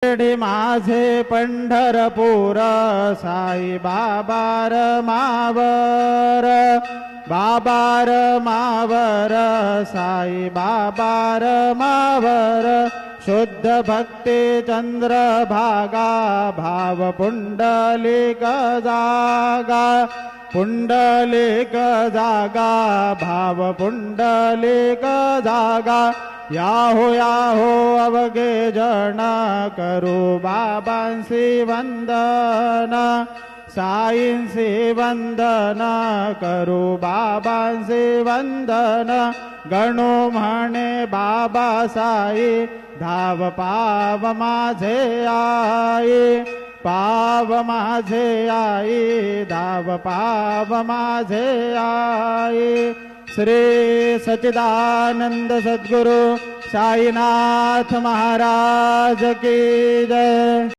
शिर्डी माझे पंढरपूर साई बाबा रमावर, बाबा रमावर साई बाबा रमावर, शुद्ध भक्ती चंद्रभागा भाव पुंडलिक जागा, पुंडलिक जागा भाव पुंडलिक जागा, याहो याहो अवघे जन करू बाबांसी वंदन, साईंसी वंदन करू बाबांसी वंदन, गणू म्हणे बाबा साई धाव पाव माझे आई, पाव माझे आई धाव पाव माझे आई। श्री सच्चिदानंद सद्गुरु साईनाथ महाराज की जय।